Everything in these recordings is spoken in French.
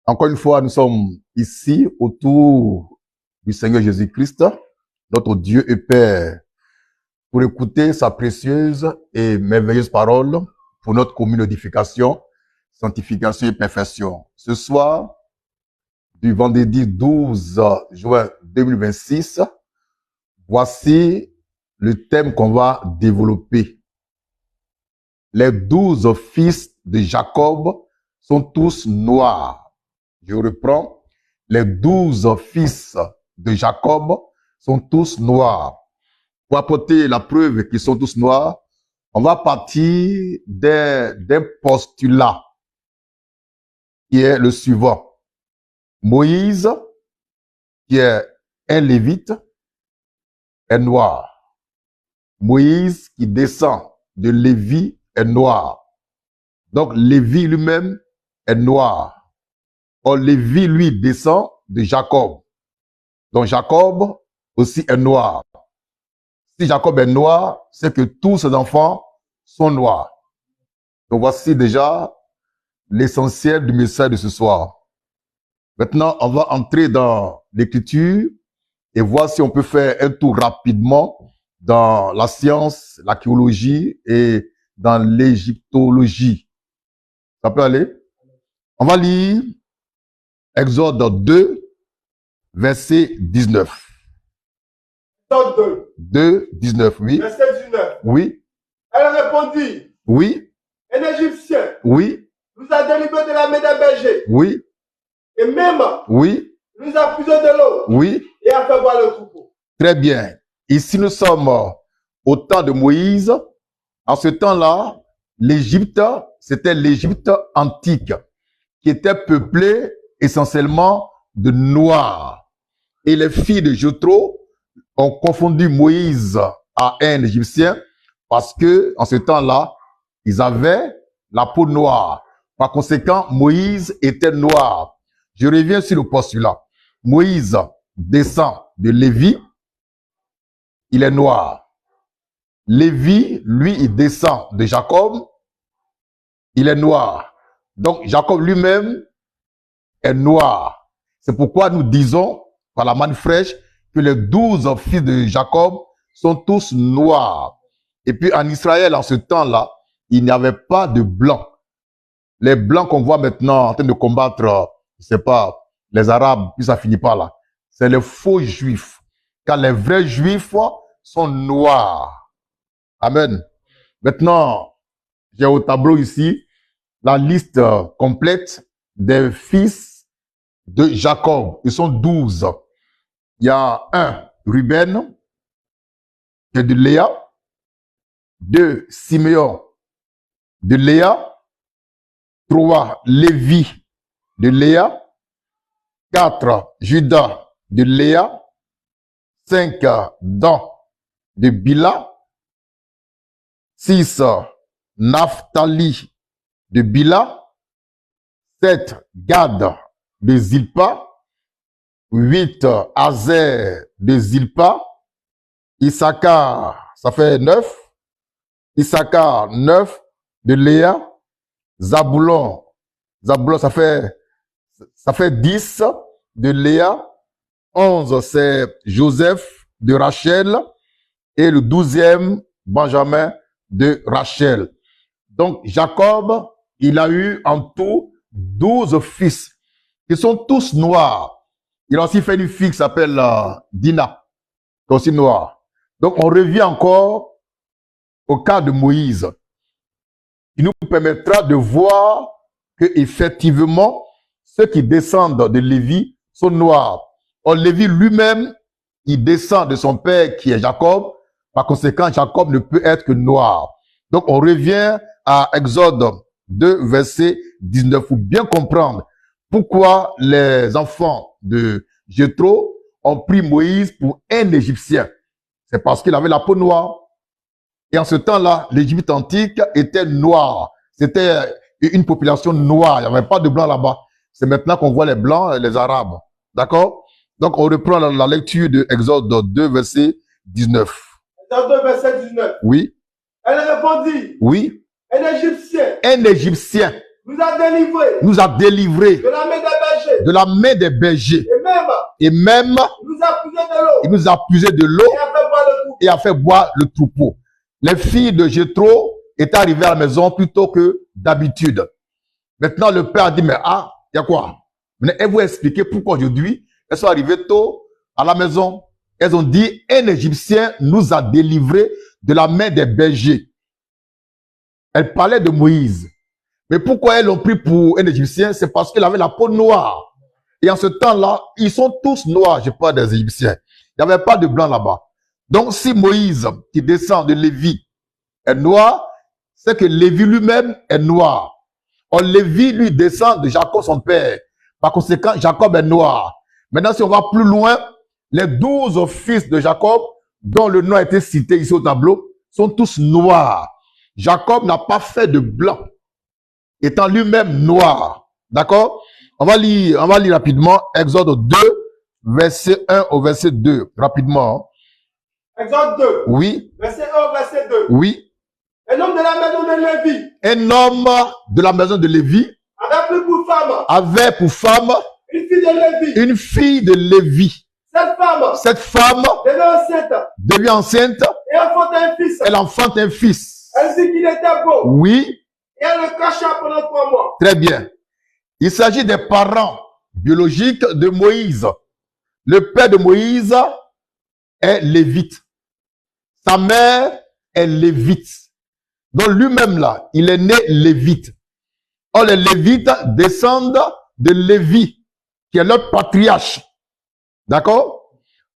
Encore une fois, nous sommes ici autour du Seigneur Jésus-Christ, notre Dieu et Père, pour écouter sa précieuse et merveilleuse parole pour notre commune édification, sanctification et perfection. Ce soir, du vendredi 12 juin 2026, voici le thème qu'on va développer. Les 12 fils de Jacob sont tous noirs. Je reprends. Les 12 fils de Jacob sont tous noirs. Pour apporter la preuve qu'ils sont tous noirs, on va partir d'un postulat qui est le suivant. Moïse, qui est un lévite, est noir. Moïse, qui descend de Lévi, est noir. Donc, Lévi lui-même est noir. Or, Lévi, lui, descend de Jacob. Donc, Jacob aussi est noir. Si Jacob est noir, c'est que tous ses enfants sont noirs. Donc, voici déjà l'essentiel du message de ce soir. Maintenant, on va entrer dans l'écriture et voir si on peut faire un tour rapidement dans la science, l'archéologie et dans l'égyptologie. Ça peut aller? On va lire Exode 2, verset 19. Exode 2, 19, oui. verset 19. Oui, Elle répondit, oui, un Égyptien oui, nous a délivrés de la main des bergers, oui, et même oui, nous a puisé de l'eau oui. et a fait boire le troupeau. Très bien. Ici, nous sommes au temps de Moïse. En ce temps-là, l'Égypte, c'était l'Égypte antique, qui était peuplée essentiellement de Noirs. Et les filles de Jéthro ont confondu Moïse à un Égyptien parce que, en ce temps-là, ils avaient la peau noire. Par conséquent, Moïse était noir. Je reviens sur le postulat. Moïse descend de Lévi, il est noir. Lévi, lui, il descend de Jacob, il est noir. Donc, Jacob lui-même est noir. C'est pourquoi nous disons, par la manne fraîche, que les 12 fils de Jacob sont tous noirs. Et puis, en Israël, en ce temps-là, il n'y avait pas de blancs. Les blancs qu'on voit maintenant en train de combattre, je sais pas, les Arabes, puis ça finit pas là. C'est les faux juifs. Car les vrais juifs sont noirs. Amen. Maintenant, j'ai au tableau ici la liste complète des fils de Jacob. Ils sont 12. Il y a 1, Ruben, qui est de Léa. 2, Siméon, de Léa. 3, Lévi, de Léa. 4, Judas, de Léa. 5, Dan, de Bila. 6, Naphtali, de Bila. 7, Gad, de Zilpa. 8, Azer, de Zilpa. Issachar, ça fait 9. Issachar, 9, de Léa. Zaboulon, ça fait 10, de Léa. 11, c'est Joseph, de Rachel. Et le 12e, Benjamin, de Rachel. Donc, Jacob, il a eu en tout 12 fils, qui sont tous noirs. Il a aussi fait une fille qui s'appelle Dina, qui est aussi noire. Donc, on revient encore au cas de Moïse, qui nous permettra de voir que effectivement, ceux qui descendent de Lévi sont noirs. Or, Lévi lui-même, il descend de son père qui est Jacob. Par conséquent, Jacob ne peut être que noir. Donc, on revient à Exode 2, verset 19, pour bien comprendre pourquoi les enfants de Jéthro ont pris Moïse pour un Égyptien. C'est parce qu'il avait la peau noire. Et en ce temps-là, l'Égypte antique était noire. C'était une population noire. Il n'y avait pas de blancs là-bas. C'est maintenant qu'on voit les blancs et les arabes. D'accord? Donc, on reprend la lecture de Exode 2, verset 19. Exode 2, verset 19. Oui. Elle répondit, Oui. un Égyptien Un Égyptien nous a délivrés nous a délivrés de la main des bergers. de la main des bergers. Et même, Et même, nous a puisé de l'eau il nous a puisé de l'eau et a fait boire le troupeau. et a fait boire le troupeau. Les filles de Jéthro étaient arrivées à la maison plus tôt que d'habitude. Maintenant, le père a dit, mais il y a quoi? Maintenant, elle vous expliquer pourquoi aujourd'hui, elles sont arrivées tôt à la maison. Elles ont dit, un Égyptien nous a délivrés de la main des bergers. Elle parlait de Moïse. Mais pourquoi elles l'ont pris pour un Égyptien? C'est parce qu'il avait la peau noire. Et en ce temps-là, ils sont tous noirs, je parle des Égyptiens. Il n'y avait pas de blanc là-bas. Donc, si Moïse, qui descend de Lévi, est noir, c'est que Lévi lui-même est noir. Or, Lévi, lui, descend de Jacob, son père. Par conséquent, Jacob est noir. Maintenant, si on va plus loin, les 12 fils de Jacob, dont le nom a été cité ici au tableau, sont tous noirs. Jacob n'a pas fait de blanc, étant lui-même noir. D'accord? On va lire rapidement Exode 2, verset 1 au verset 2. Rapidement. Exode 2, Oui, verset 1 au verset 2. oui. Un homme de la maison de Lévi Un homme de la maison de Lévi avait pris pour femme avait pour femme une fille de Lévi. une fille de Lévi. Cette femme Cette femme devint enceinte devient enceinte, et enfanta un fils. elle enfante un fils. Elle dit qu'il était beau Oui, et elle le cacha pendant 3 mois. très bien. Il s'agit des parents biologiques de Moïse. Le père de Moïse est lévite. Sa mère est lévite. Donc lui-même là, il est né lévite. Or les lévites descendent de Lévi, qui est leur patriarche. D'accord?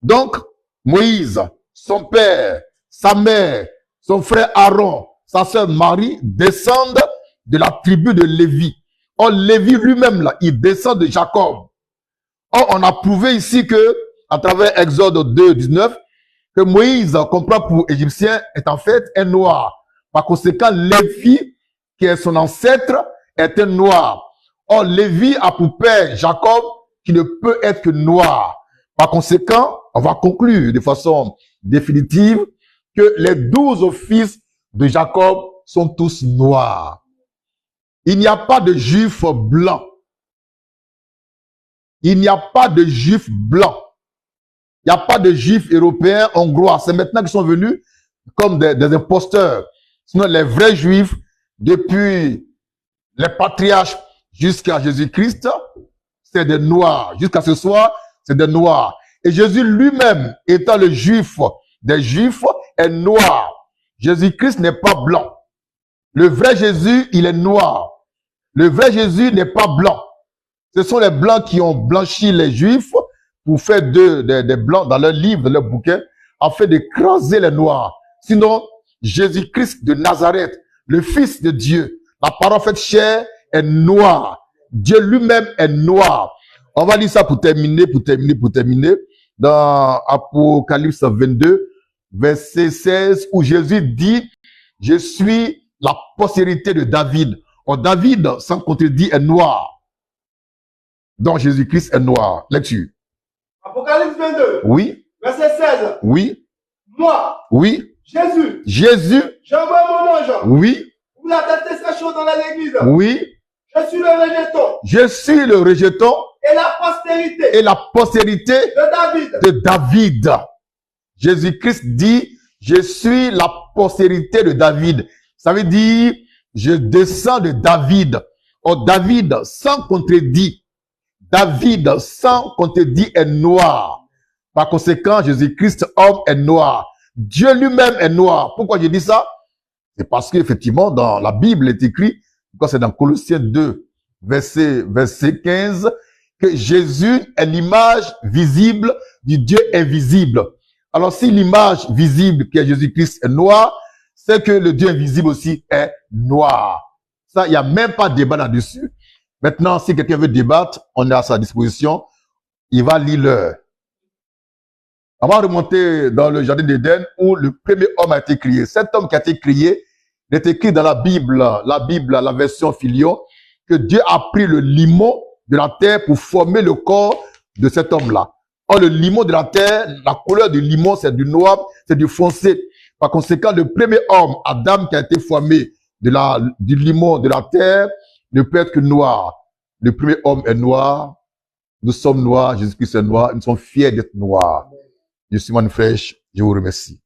Donc, Moïse, son père, sa mère, son frère Aaron, sa sœur Marie descendent de la tribu de Lévi. Or, Lévi lui-même, là, il descend de Jacob. Or, on a prouvé ici que, à travers Exode 2, 19, que Moïse, qu'on prend pour égyptien, est en fait un noir. Par conséquent, Lévi, qui est son ancêtre, est un noir. Or, Lévi a pour père Jacob, qui ne peut être que noir. Par conséquent, on va conclure de façon définitive que les 12 fils de Jacob sont tous noirs. Il n'y a pas de juifs blancs. Il n'y a pas de juifs blancs. Il n'y a pas de juifs européens, hongrois. C'est maintenant qu'ils sont venus comme des imposteurs. Sinon, les vrais juifs, depuis les patriarches jusqu'à Jésus-Christ, c'est des noirs. Jusqu'à ce soir, c'est des noirs. Et Jésus lui-même, étant le juif des juifs, est noir. Jésus-Christ n'est pas blanc. Le vrai Jésus, il est noir. Le vrai Jésus n'est pas blanc. Ce sont les blancs qui ont blanchi les juifs pour faire des blancs dans leur livre, dans leur bouquin, afin d'écraser les noirs. Sinon, Jésus-Christ de Nazareth, le Fils de Dieu, la parole faite chair, est noir. Dieu lui-même est noir. On va lire ça pour terminer. Dans Apocalypse 22, verset 16, où Jésus dit, je suis la postérité de David. Or, David, sans contredit, est noir. Donc, Jésus-Christ est noir. Lecture. Apocalypse 22, Oui, verset 16. oui, Moi, oui. Jésus, Jésus, j'envoie mon ange oui, pour attester ces choses dans l'église. oui. Je suis le rejeton Je suis le rejeton et la postérité et la postérité de David. de David. Jésus-Christ dit, je suis la postérité de David. Ça veut dire, je descends de David. Or, David, sans contredit, est noir. Par conséquent, Jésus-Christ, homme, est noir. Dieu lui-même est noir. Pourquoi je dis ça? C'est parce qu'effectivement, dans la Bible, il est écrit, quand c'est dans Colossiens 2, verset 15, que Jésus est l'image visible du Dieu invisible. Alors, si l'image visible qui est Jésus-Christ est noire, c'est que le Dieu invisible aussi est noir. Ça, il n'y a même pas de débat là-dessus. Maintenant, si quelqu'un veut débattre, on est à sa disposition. Il va lire l'heure. On va remonter dans le jardin d'Éden où le premier homme a été créé. Cet homme qui a été créé, il est écrit dans la Bible, la version Filion, que Dieu a pris le limon de la terre pour former le corps de cet homme-là. Or, le limon de la terre, la couleur du limon, c'est du noir, c'est du foncé. Par conséquent, le premier homme, Adam, qui a été formé du limon de la terre, ne peut être que noir. Le premier homme est noir. Nous sommes noirs. Jésus-Christ est noir. Nous sommes fiers d'être noirs. Je suis Manfresh. Je vous remercie.